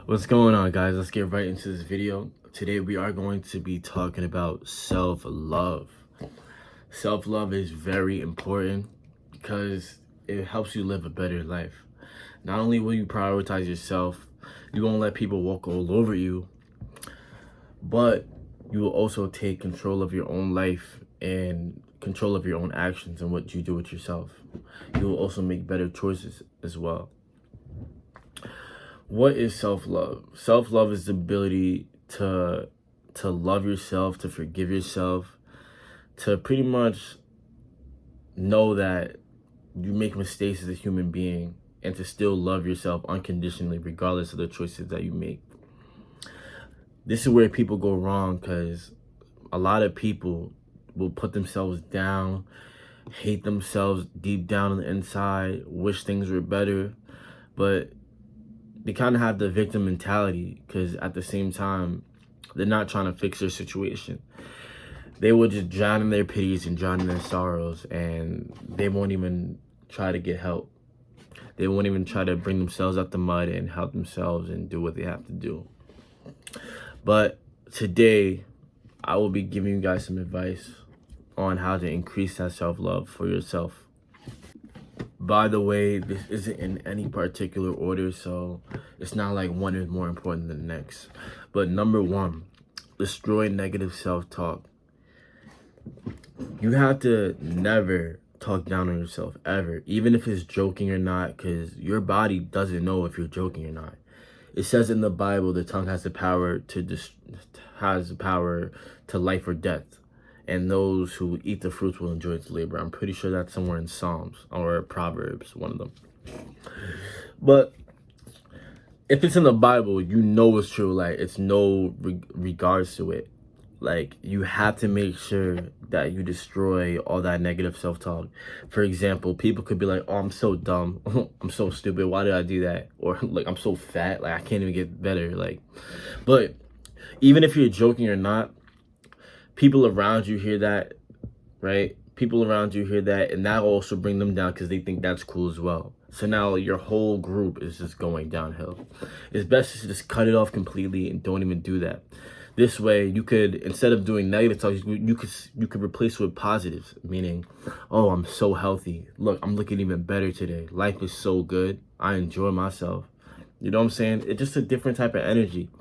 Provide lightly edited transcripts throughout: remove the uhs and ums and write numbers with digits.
What's going on, guys? Let's get right into this video. Today we are going to be talking about self-love. Self-love is very important because it helps you live a better life. Not only will you prioritize yourself, you won't let people walk all over you, but you will also take control of your own life and control of your own actions and what you do with yourself. You will also make better choices as well. What is self-love? Self-love is the ability to love yourself, to forgive yourself, to pretty much know that you make mistakes as a human being and to still love yourself unconditionally regardless of the choices that you make. This is where people go wrong because a lot of people will put themselves down, hate themselves deep down on the inside, wish things were better, but they kind of have the victim mentality because at the same time, they're not trying to fix their situation. They will just drown in their pities and drown in their sorrows, and they won't even try to get help. They won't even try to bring themselves out the mud and help themselves and do what they have to do. But today, I will be giving you guys some advice on how to increase that self-love for yourself. By the way, this isn't in any particular order, so it's not like one is more important than the next. But number one, destroy negative self-talk. You have to never talk down on yourself, ever. Even if it's joking or not, because your body doesn't know if you're joking or not. It says in the Bible, the tongue has the power to life or death. And those who eat the fruits will enjoy its labor. I'm pretty sure that's somewhere in Psalms or Proverbs, one of them. But if it's in the Bible, you know it's true. Like, it's no regards to it. Like, you have to make sure that you destroy all that negative self-talk. For example, people could be like, oh, I'm so dumb. I'm so stupid. Why did I do that? Or, like, I'm so fat. Like, I can't even get better. Like, but even if you're joking or not, people around you hear that, right? People around you hear that, and that will also bring them down because they think that's cool as well. So now your whole group is just going downhill. It's best to just cut it off completely and don't even do that. This way, you could, instead of doing negative talk, you could replace it with positives, meaning, oh, I'm so healthy. Look, I'm looking even better today. Life is so good. I enjoy myself. You know what I'm saying? It's just a different type of energy.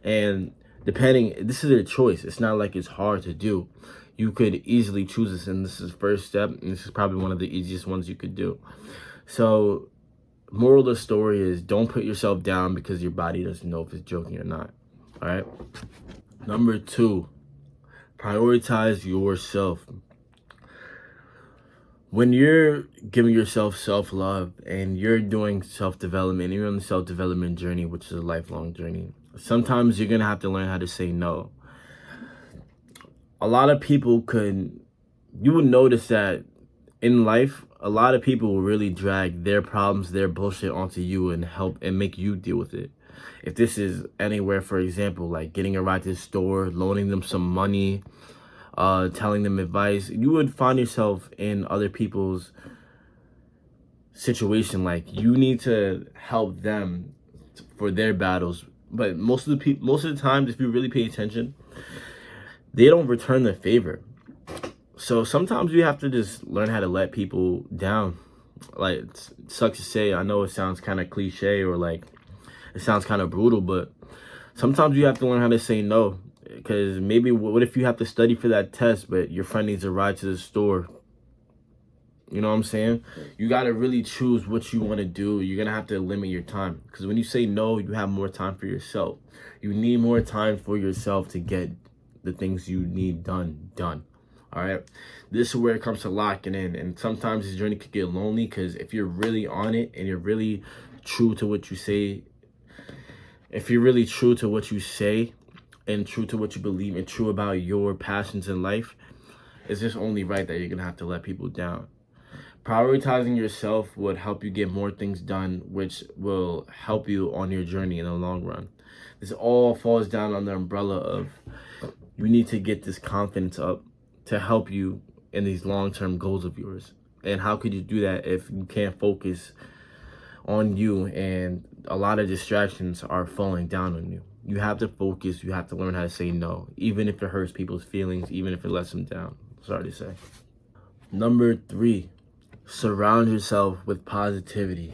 And this is a choice. It's not like it's hard to do. You could easily choose this, and this is the first step, and this is probably one of the easiest ones you could do. So, moral of the story is don't put yourself down because your body doesn't know if it's joking or not. All right? Number two, prioritize yourself. When you're giving yourself self-love and you're doing self-development, you're on the self-development journey, which is a lifelong journey, sometimes you're going to have to learn how to say no. A lot of people you will notice that in life, a lot of people will really drag their problems, their bullshit onto you and help and make you deal with it. If this is anywhere, for example, like getting a ride to the store, loaning them some money, telling them advice, you would find yourself in other people's situation. Like, you need to help them for their battles. But most of the times, if you really pay attention, they don't return the favor. So sometimes you have to just learn how to let people down. Like, it sucks to say. I know it sounds kind of cliche or like it sounds kind of brutal, but sometimes you have to learn how to say no. Because maybe what if you have to study for that test, but your friend needs a ride to the store? You know what I'm saying? You got to really choose what you want to do. You're going to have to limit your time. Because when you say no, you have more time for yourself. You need more time for yourself to get the things you need done. All right? This is where it comes to locking in. And sometimes this journey could get lonely because if you're really on it and you're really true to what you say, and true to what you believe and true about your passions in life, it's just only right that you're going to have to let people down. Prioritizing yourself would help you get more things done, which will help you on your journey in the long run. This all falls down on the umbrella of you need to get this confidence up to help you in these long-term goals of yours. And how could you do that if you can't focus on you, and a lot of distractions are falling down on you. You have to focus. You have to learn how to say no, even if it hurts people's feelings, even if it lets them down. Sorry to say. Number 3, surround yourself with positivity.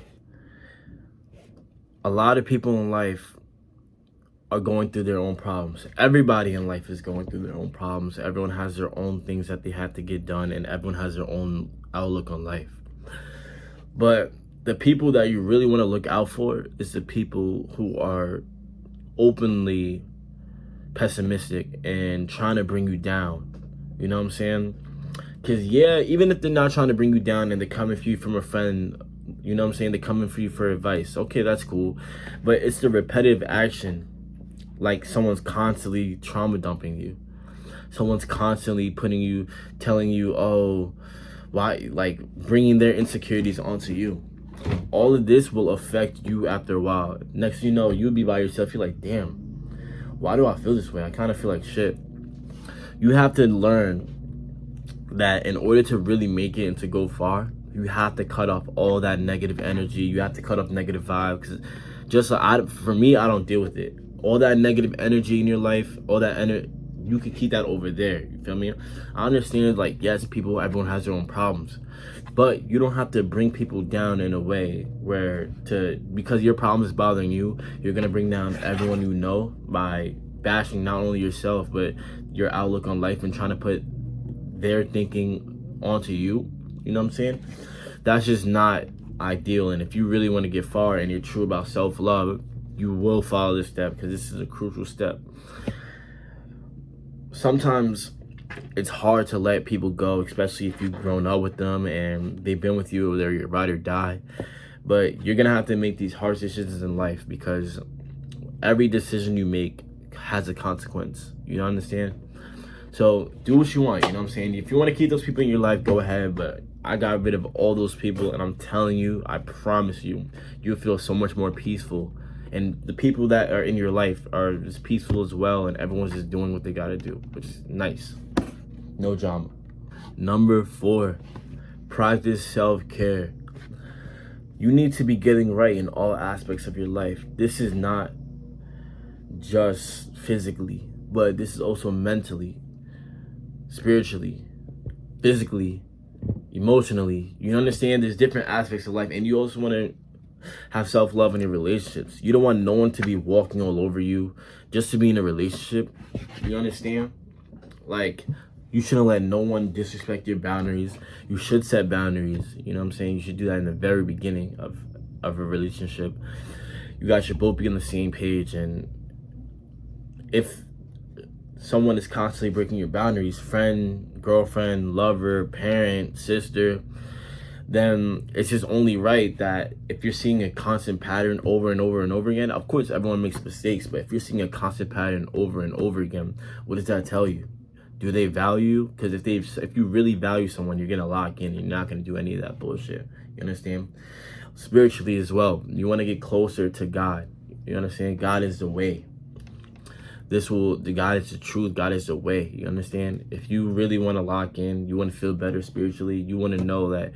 A lot of people in life are going through their own problems. Everybody in life is going through their own problems. Everyone has their own things that they have to get done, and everyone has their own outlook on life. But the people that you really want to look out for is the people who are openly pessimistic and trying to bring you down. You know what I'm saying? Because, yeah, even if they're not trying to bring you down and they're coming for you from a friend, you know what I'm saying? They're coming for you for advice. Okay, that's cool. But it's the repetitive action. Like someone's constantly trauma dumping you. Someone's constantly telling you, oh, why, like bringing their insecurities onto you. All of this will affect you after a while. Next thing you know, you'll be by yourself. You're like, damn, why do I feel this way? I kind of feel like shit. You have to learn that in order to really make it and to go far, you have to cut off all that negative energy. You have to cut off negative vibes. Because for me, I don't deal with it. All that negative energy in your life, all that energy, you can keep that over there. You feel me? I understand, like, yes, everyone has their own problems. But you don't have to bring people down in a way where because your problem is bothering you, you're going to bring down everyone you know by bashing not only yourself, but your outlook on life and trying to put their thinking onto you. You know what I'm saying? That's just not ideal. And if you really want to get far and you're true about self-love, you will follow this step because this is a crucial step. Sometimes it's hard to let people go, especially if you've grown up with them and they've been with you, they're your ride or die. But you're going to have to make these hard decisions in life because every decision you make has a consequence. You understand? So do what you want, you know what I'm saying? If you want to keep those people in your life, go ahead. But I got rid of all those people, and I'm telling you, I promise you, you'll feel so much more peaceful. And the people that are in your life are just peaceful as well, and everyone's just doing what they got to do, which is nice. No drama. Number 4, practice self-care. You need to be getting right in all aspects of your life. This is not just physically, but this is also mentally, spiritually, physically, emotionally. You understand there's different aspects of life, and you also want to have self-love in your relationships. You don't want no one to be walking all over you just to be in a relationship. You understand? Like, you shouldn't let no one disrespect your boundaries. You should set boundaries. You know what I'm saying? You should do that in the very beginning of a relationship. You guys should both be on the same page. And if someone is constantly breaking your boundaries, friend, girlfriend, lover, parent, sister, then it's just only right that if you're seeing a constant pattern over and over and over again, of course everyone makes mistakes, but if you're seeing a constant pattern over and over again, what does that tell you? Do they value? Because if you really value someone, you're gonna lock in. You're not gonna do any of that bullshit. You understand? Spiritually as well, you want to get closer to God. You understand? God is the way. God is the truth. God is the way. You understand? If you really want to lock in, you want to feel better spiritually, you want to know that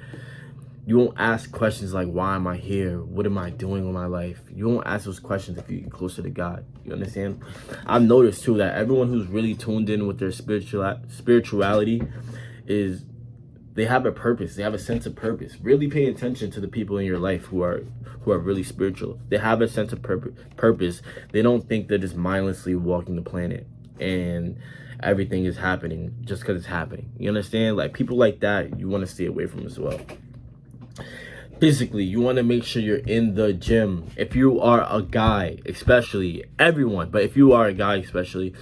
you won't ask questions like, why am I here? What am I doing with my life? You won't ask those questions if you get closer to God. You understand? I've noticed too that everyone who's really tuned in with their spirituality is, they have a purpose. They have a sense of purpose. Really pay attention to the people in your life who are really spiritual. They have a sense of purpose. They don't think they're just mindlessly walking the planet and everything is happening just because it's happening. You understand? Like, people like that, you want to stay away from as well. Physically, you want to make sure you're in the gym. If you are a guy, especially, everyone, but if you are a guy especially,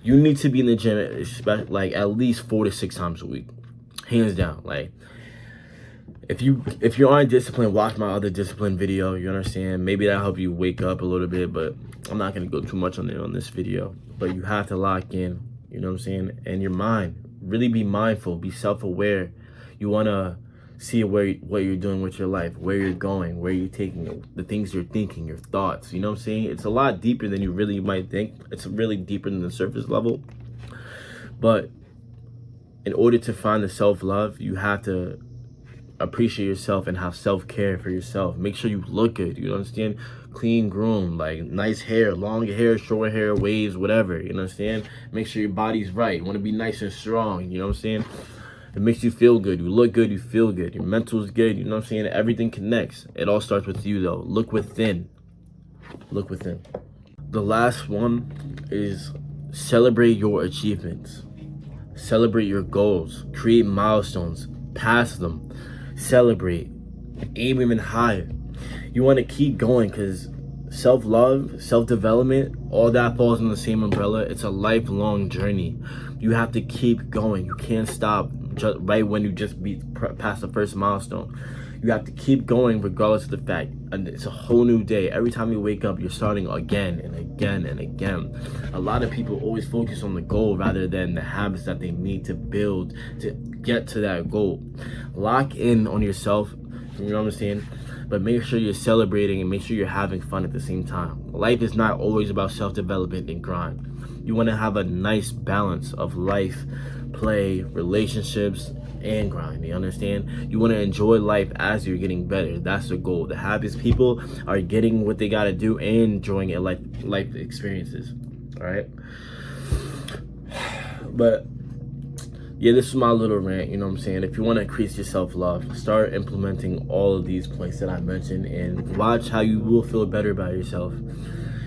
you need to be in the gym like at least 4 to 6 times a week. Hands down. Like, if you aren't disciplined, watch my other discipline video. You understand? Maybe that'll help you wake up a little bit, but I'm not going to go too much on it on this video. But you have to lock in, you know what I'm saying? And your mind, really be mindful, be self-aware. You want to see what you're doing with your life, where you're going, where you're taking it, the things you're thinking, your thoughts. You know what I'm saying? It's a lot deeper than you really might think. It's really deeper than the surface level. But in order to find the self-love, you have to appreciate yourself and have self-care for yourself. Make sure you look good, you understand? Clean, groomed, like nice hair, long hair, short hair, waves, whatever, you understand? Make sure your body's right. You want to be nice and strong, you know what I'm saying? It makes you feel good. You look good, you feel good. Your mental's good, you know what I'm saying? Everything connects. It all starts with you, though. Look within. Look within. The last one is celebrate your achievements. Celebrate your goals. Create milestones. Pass them. Celebrate. Aim even higher. You want to keep going because self-love, self-development, all that falls in the same umbrella. It's a lifelong journey. You have to keep going. You can't stop just right when you just past the first milestone. You have to keep going regardless of the fact. And it's a whole new day. Every time you wake up, you're starting again and again and again. A lot of people always focus on the goal rather than the habits that they need to build to get to that goal. Lock in on yourself, you know what I'm saying? But make sure you're celebrating and make sure you're having fun at the same time. Life is not always about self-development and grind. You want to have a nice balance of life, play, relationships, and grind. You understand? You want to enjoy life as you're getting better. That's the goal. The happiest people are getting what they got to do and enjoying it, life experiences. All right? But yeah, this is my little rant, you know what I'm saying? If you want to increase your self-love, start implementing all of these points that I mentioned and watch how you will feel better about yourself.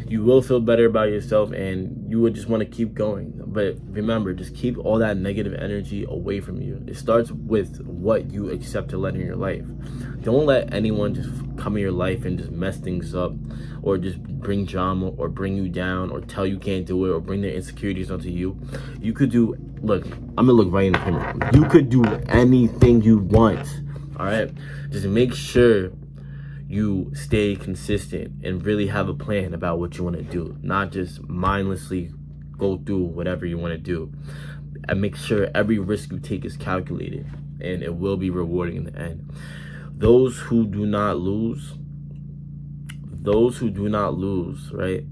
You will feel better about yourself and you would just want to keep going. But remember, just keep all that negative energy away from you. It starts with what you accept to let in your life. Don't let anyone just come in your life and just mess things up or just bring drama or bring you down or tell you can't do it or bring their insecurities onto you. You could do, look, I'm gonna look right in the camera. You could do anything you want, all right? Just make sure you stay consistent and really have a plan about what you want to do, not just mindlessly go through whatever you want to do. And make sure every risk you take is calculated and it will be rewarding in the end. Those who do not lose, right,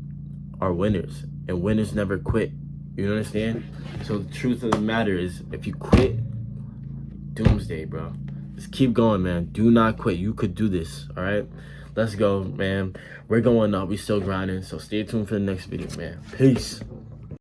are winners, and winners never quit. You understand? So the truth of the matter is, if you quit, doomsday, bro. Just keep going, man. Do not quit. You could do this, all right? Let's go, man. We're going up. We still grinding, so stay tuned for the next video, man. Peace.